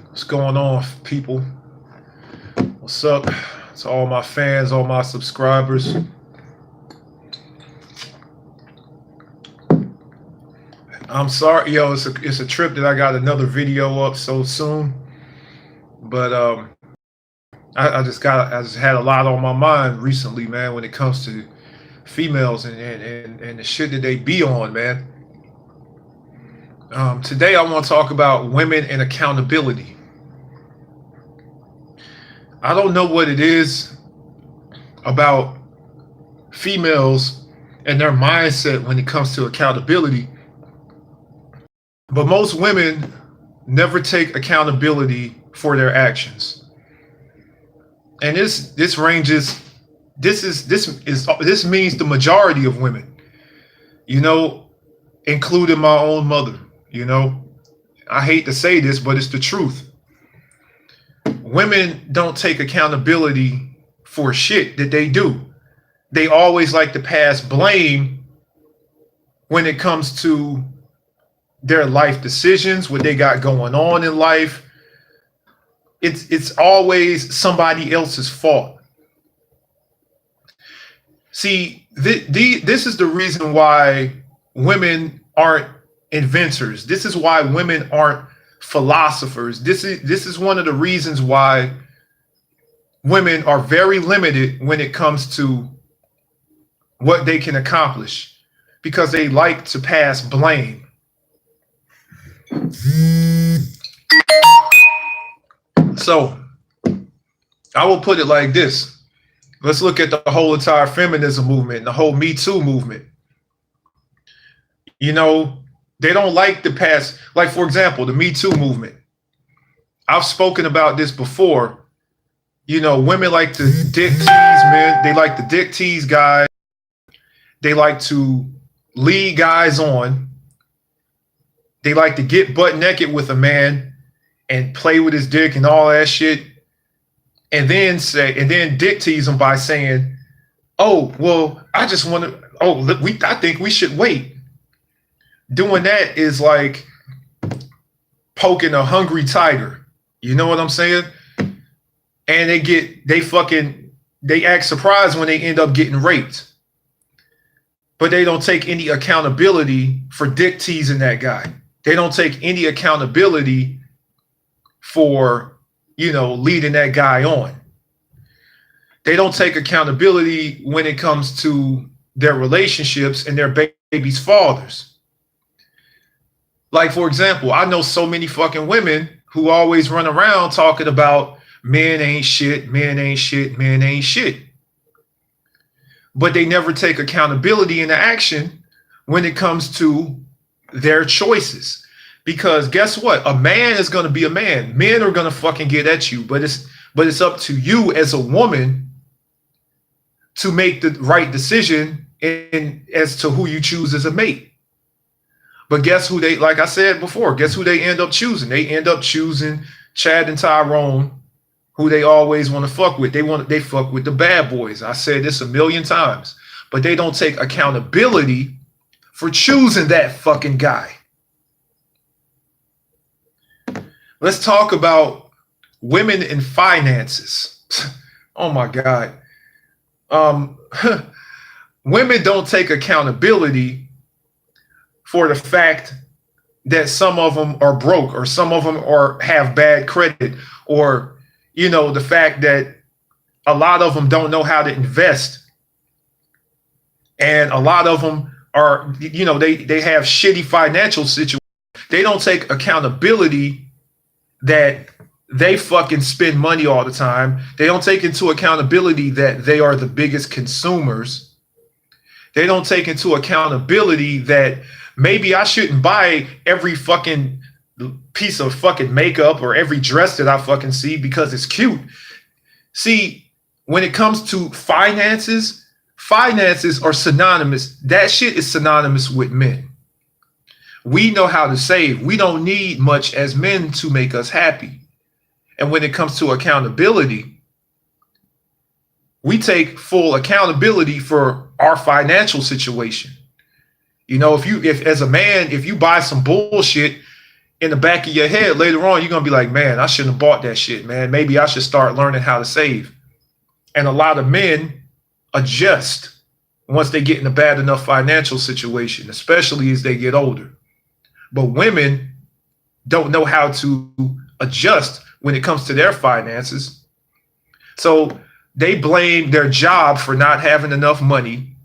What's going on, people? What's up to all my fans, all my subscribers? I'm sorry, yo. It's a trip that I got another video up so soon, but I just had a lot on my mind recently, man. When it comes to females and the shit that they be on, man. Today I want to talk about women and accountability. I don't know what it is about females and their mindset when it comes to accountability, but most women never take accountability for their actions. And this means the majority of women, including my own mother. I hate to say this, but it's the truth. Women don't take accountability for shit that they do. They always like to pass blame when it comes to their life decisions, what they got going on in life. It's always somebody else's fault. See, this is the reason why women aren't inventors. This is why women aren't philosophers. This is one of the reasons why women are very limited when it comes to what they can accomplish, because they like to pass blame. So I will put it like this. Let's look at the whole entire feminism movement, the whole Me Too movement. They don't like to pass, like, for example, the Me Too movement. I've spoken about this before. Women like to dick tease men. They like to dick tease guys. They like to lead guys on. They like to get butt naked with a man and play with his dick and all that shit. And then dick tease him by saying, "Oh, well, I just want to, I think we should wait." Doing that is like poking a hungry tiger. You know what I'm saying? And they act surprised when they end up getting raped. But they don't take any accountability for dick teasing that guy. They don't take any accountability for, leading that guy on. They don't take accountability when it comes to their relationships and their baby's fathers. Like, for example, I know so many fucking women who always run around talking about men ain't shit, men ain't shit, men ain't shit. But they never take accountability into action when it comes to their choices. Because guess what? A man is going to be a man. Men are going to fucking get at you. But it's up to you as a woman to make the right decision as to who you choose as a mate. But guess who like I said before, guess who they end up choosing? They end up choosing Chad and Tyrone, who they always want to fuck with. They fuck with the bad boys. I said this a million times, but they don't take accountability for choosing that fucking guy. Let's talk about women in finances. Oh my God. Women don't take accountability for the fact that some of them are broke, or some of them have bad credit, or the fact that a lot of them don't know how to invest, and a lot of them are they have shitty financial situations. They don't take accountability that they fucking spend money all the time. They don't take into accountability that they are the biggest consumers. They don't take into accountability that maybe I shouldn't buy every fucking piece of fucking makeup or every dress that I fucking see because it's cute. See, when it comes to finances are synonymous. That shit is synonymous with men. We know how to save. We don't need much as men to make us happy. And when it comes to accountability, we take full accountability for our financial situation. If as a man, if you buy some bullshit in the back of your head later on, you're going to be like, man, I shouldn't have bought that shit, man. Maybe I should start learning how to save. And a lot of men adjust once they get in a bad enough financial situation, especially as they get older. But women don't know how to adjust when it comes to their finances. So they blame their job for not having enough money.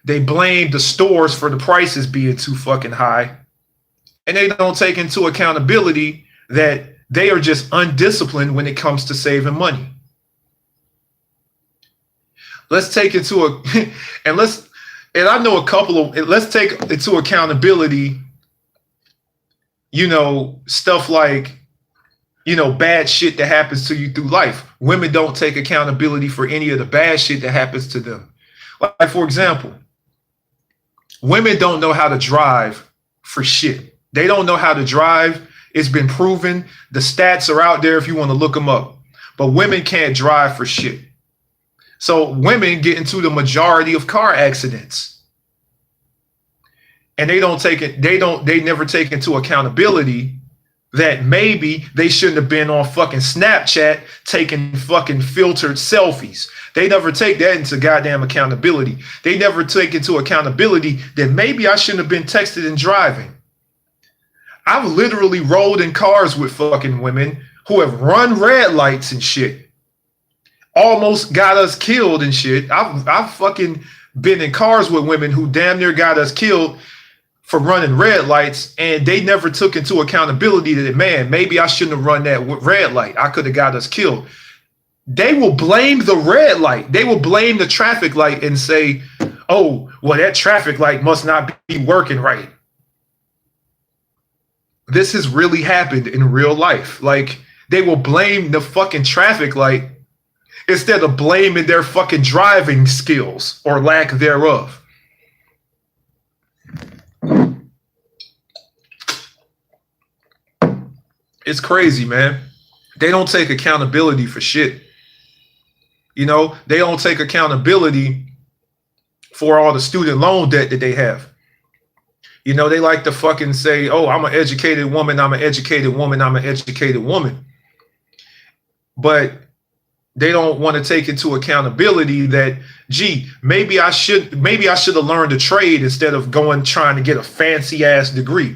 They blame the stores for the prices being too fucking high. And they don't take into accountability that they are just undisciplined when it comes to saving money. Let's take into let's take into accountability, stuff like, bad shit that happens to you through life. Women don't take accountability for any of the bad shit that happens to them. Like, for example, women don't know how to drive for shit. They don't know how to drive. It's been proven. The stats are out there if you want to look them up. But women can't drive for shit. So women get into the majority of car accidents. And they never take into accountability that maybe they shouldn't have been on fucking Snapchat taking fucking filtered selfies. They never take that into goddamn accountability. They never take into accountability that maybe I shouldn't have been texting and driving. I've literally rolled in cars with fucking women who have run red lights and shit. Almost got us killed and shit. I've fucking been in cars with women who damn near got us killed for running red lights, and they never took into accountability that, man, maybe I shouldn't have run that red light. I could have got us killed. They will blame the red light. They will blame the traffic light and say, oh, well, that traffic light must not be working right. This has really happened in real life. Like, they will blame the fucking traffic light instead of blaming their fucking driving skills or lack thereof. It's crazy, man. They don't take accountability for shit. They don't take accountability for all the student loan debt that they have. They like to fucking say, oh, I'm an educated woman. I'm an educated woman. I'm an educated woman. But they don't want to take into accountability that, gee, maybe I should have learned a trade instead of trying to get a fancy ass degree.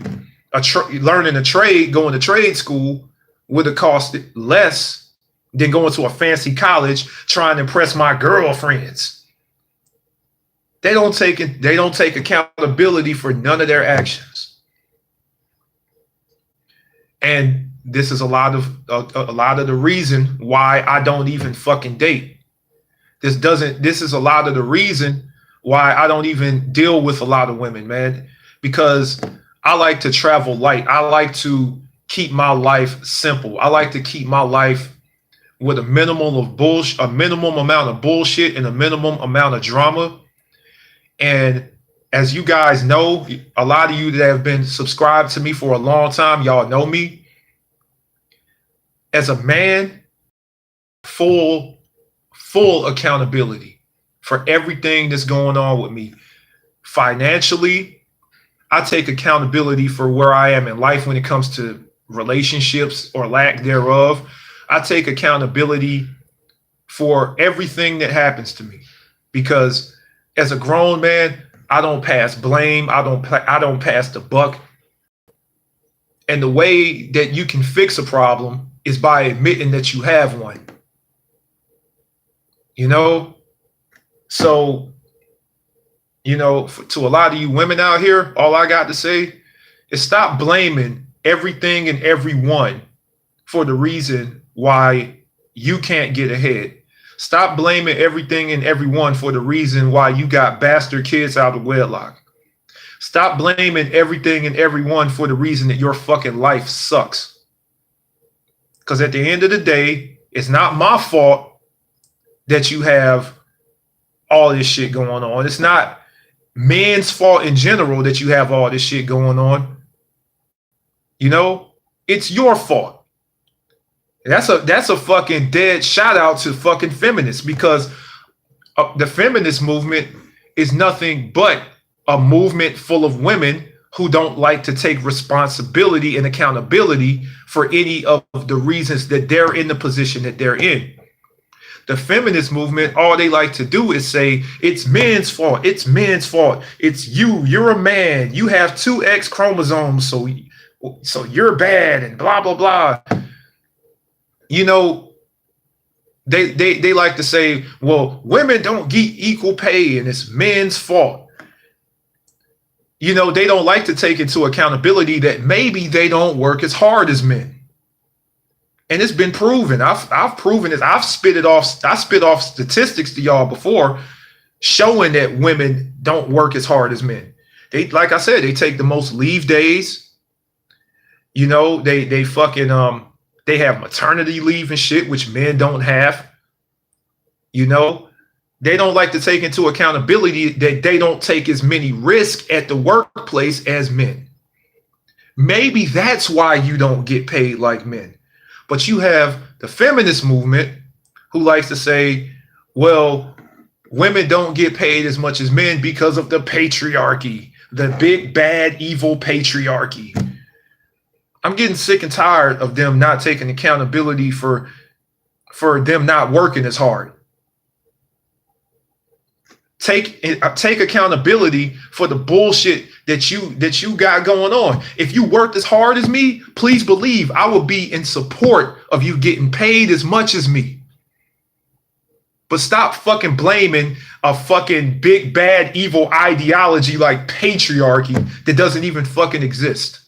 Learning a trade, going to trade school would have cost less than going to a fancy college trying to impress my girlfriends. They don't take accountability for none of their actions. And this is a lot of the reason why I don't even fucking date. This is a lot of the reason why I don't even deal with a lot of women, man, because I like to travel light. I like to keep my life simple. I like to keep my life with a minimum amount of bullshit and a minimum amount of drama. And as you guys know, a lot of you that have been subscribed to me for a long time, y'all know me. As a man, full accountability for everything that's going on with me. Financially, I take accountability for where I am in life when it comes to relationships or lack thereof. I take accountability for everything that happens to me, because as a grown man, I don't pass blame. I don't pass the buck. And the way that you can fix a problem is by admitting that you have one. So, to a lot of you women out here, all I got to say is stop blaming everything and everyone for the reason why you can't get ahead. Stop blaming everything and everyone for the reason why you got bastard kids out of wedlock. Stop blaming everything and everyone for the reason that your fucking life sucks. Because at the end of the day, it's not my fault that you have all this shit going on. It's not men's fault in general that you have all this shit going on. It's your fault. That's a fucking dead shout out to fucking feminists, because the feminist movement is nothing but a movement full of women who don't like to take responsibility and accountability for any of the reasons that they're in the position that they're in. The feminist movement, all they like to do is say, it's men's fault. It's men's fault. It's you. You're a man. You have 2 X chromosomes. So you're bad and blah, blah, blah. You know, they like to say, well, women don't get equal pay and it's men's fault. You know, they don't like to take into accountability that maybe they don't work as hard as men. And it's been proven. I've proven it. I spit off statistics to y'all before showing that women don't work as hard as men. They, like I said, they take the most leave days. You know, they fucking they have maternity leave and shit, which men don't have. You know, they don't like to take into accountability that they don't take as many risks at the workplace as men. Maybe that's why you don't get paid like men. But you have the feminist movement who likes to say, well, women don't get paid as much as men because of the patriarchy, the big, bad, evil patriarchy. I'm getting sick and tired of them not taking accountability for them not working as hard. Take accountability for the bullshit that you got going on. If you worked as hard as me, please believe I will be in support of you getting paid as much as me. But stop fucking blaming a fucking big, bad, evil ideology like patriarchy that doesn't even fucking exist.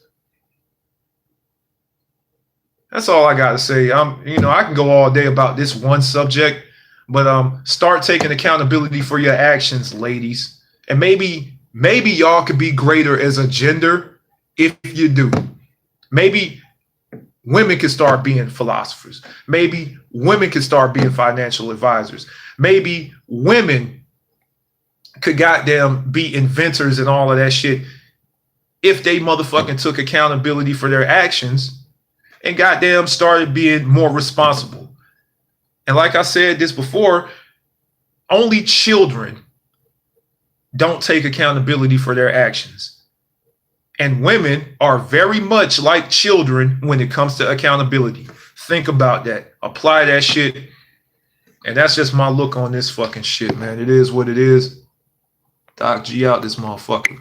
That's all I got to say. I can go all day about this one subject, but start taking accountability for your actions, ladies. And maybe y'all could be greater as a gender if you do. Maybe women can start being philosophers. Maybe women can start being financial advisors. Maybe women could goddamn be inventors and all of that shit if they motherfucking took accountability for their actions and goddamn started being more responsible. And like I said this before, only children don't take accountability for their actions. And women are very much like children when it comes to accountability. Think about that. Apply that shit. And that's just my look on this fucking shit, man. It is what it is. Doc G out this motherfucker.